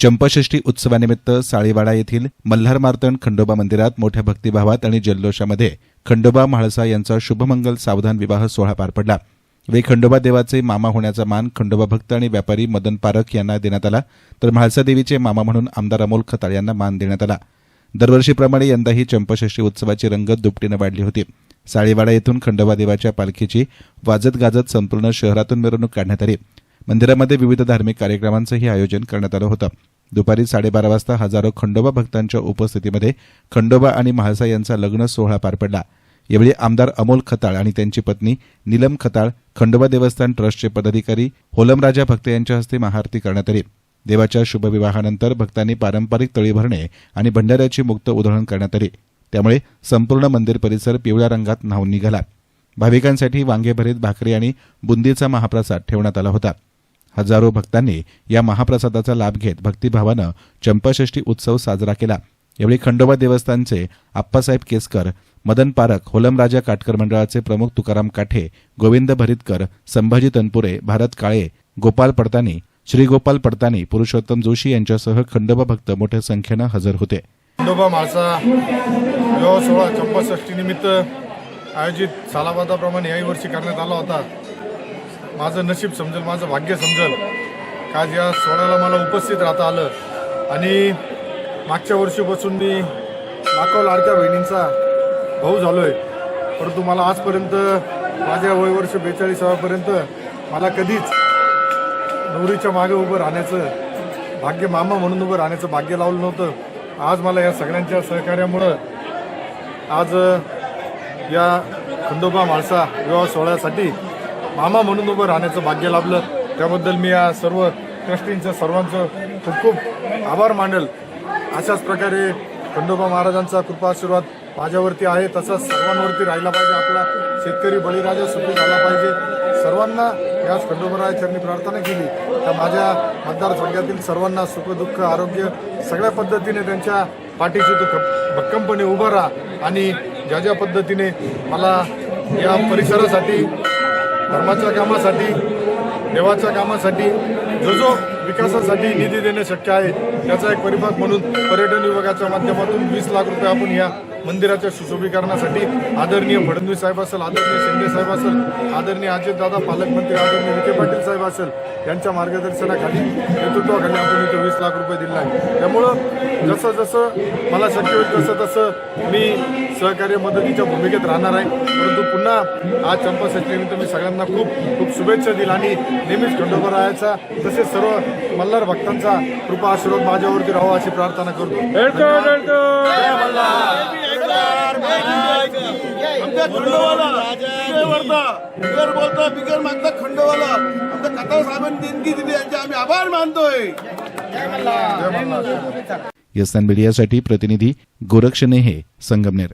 चंपाषष्ठी उत्सवानिमित्त साळीवाडा येथील मल्हार मार्तंड खंडोबा मंदिरात मोठ्या भक्तिभावात आणि जल्लोषामध्ये खंडोबा म्हाळसा यांचा शुभमंगल सावधान विवाह सोहळा पार पडला। वे खंडोबा देवाचे मामा होण्याचा मान खंडोबा भक्त आणि व्यापारी मदन पारख यांना देण्यात आला, तर म्हाळसा देवीचे मामा म्हणून आमदार अमोल खताळ यांना मान देण्यात आला। दरवर्षीप्रमाणे यंदाही चंपाषष्ठी उत्सवाची रंगत दुपटीने वाढली होती। साळीवाडा येथून खंडोबा देवाच्या पालखीची वाजत गाजत संपूर्ण शहरातून मिरवणूक काढण्यात आली। मंदिरामध्ये विविध धार्मिक कार्यक्रमांचंही आयोजन करण्यात आलं होतं। दुपारी 12:30 वाजता हजारो खंडोबा भक्तांच्या उपस्थितीमध्ये खंडोबा आणि म्हाळसा यांचा लग्न सोहळा पार पडला। यावेळी आमदार अमोल खताळ आणि त्यांची पत्नी नीलम खताळ, खंडोबा देवस्थान ट्रस्टचे पदाधिकारी होलमराजा भक्त यांच्या हस्ते महाआरती करण्यात आली। देवाच्या शुभविवाहानंतर भक्तांनी पारंपरिक तळी भरणे आणि भंडाऱ्याची मुक्त उधळण करण्यात आली। त्यामुळे संपूर्ण मंदिर परिसर पिवळ्या रंगात न्हाऊन निघाला। भाविकांसाठी वांगेभरीत भाकरी आणि बुंदीचा महाप्रसाद ठेवण्यात आला होता। हजारो भक्तांनी या महाप्रसादाचा लाभ घेत भक्तिभावानं चंपाषष्ठी उत्सव साजरा केला। यावेळी खंडोबा देवस्थानचे आप्पासाहेब केसकर, मदन पारख, होलमराजा काटकर मंडळाचे प्रमुख तुकाराम काठे, गोविंद भरितकर, संभाजी तनपुरे, भारत काळे, गोपाल पडतानी, श्रीगोपाल पडतानी, पुरुषोत्तम जोशी यांच्यासह खंडोबा भक्त मोठ्या संख्येनं हजर होते। खंडोबा म्हाळसा विवाह सोहळा चंपाषष्ठी निमित्त आयोजित सालाबादाप्रमाणे याही वर्षी करण्यात आला होता। माझं नशीब समजेल, माझं भाग्य समजेल का या सोहळ्याला मला उपस्थित राहता आलं। आणि मागच्या वर्षीपासून मी लाखो लाडक्या बहिणींचा भाऊ झालोय, परंतु मला आजपर्यंत माझ्या वयवर्ष 42पर्यंत मला कधीच नवरीच्या मागे उभं राहण्याचं भाग्य, मामा म्हणून उभं राहण्याचं भाग्य लावलं नव्हतं। आज मला या सगळ्यांच्या सहकार्यामुळं आज या खंडोबा म्हाळसा विवाह सोहळ्यासाठी मामा म्हणून उभं राहण्याचं भाग्य लाभलं। त्याबद्दल मी या सर्व ट्रस्टींचं सर्वांचं खूप खूप आभार मानेल। अशाच प्रकारे खंडोबा महाराजांचा कृपा आशीर्वाद माझ्यावरती आहे, तसंच सर्वांवरती राहिला पाहिजे। आपला शेतकरी बळीराजा सुखी झाला पाहिजे। सर्वांना याच खंडोबाराया चरणी प्रार्थना केली तर माझ्या मतदारसंघातील सर्वांना सुख दुःख आरोग्य सगळ्या पद्धतीने त्यांच्या पाठीशी तू भक्कमपणे उभा राहा आणि ज्या ज्या पद्धतीने मला या परिसरासाठी, धर्माच्या कामासाठी, देवाच्या कामासाठी जो विकासासाठी निधी देणे शक्य आहे त्याचा एक परिपाक म्हणून पर्यटन विभागाच्या माध्यमातून 20 लाख रुपये आपण या मंदिराच्या सुशोभीकरणासाठी आदरणीय फडणवीस साहेब असेल, आदरणीय शिंदे साहेब असेल, आदरणीय अजितदादा पालकमंत्री आदरणीय विखे पाटील साहेब असेल यांच्या मार्गदर्शनाखाली, नेतृत्वाखाली आपण इथे 20 लाख रुपये दिले आहे। त्यामुळं जसं जसं मला शक्य होईल तसं तसं मी सहकार्य मदतीच्या भूमिकेत राहणार आहे। परंतु पुन्हा आज चंपाषष्ठीनिमित्त मी सगळ्यांना खूप खूप शुभेच्छा दिल्या आणि नेहमीच खंडोबारायाचा तसेच सर्व मल्हार भक्तांचा कृपा आशीर्वाद माझ्यावरती राहावा अशी प्रार्थना करतो। बिगर मागता खंडोबाला आमच्या खताळ साहेबांनी देणगी दिली, यांचे आम्ही आभार मानतोय। यसन मीडियासाठी प्रतिनिधी गोरक्षनेहे, संगमनेर।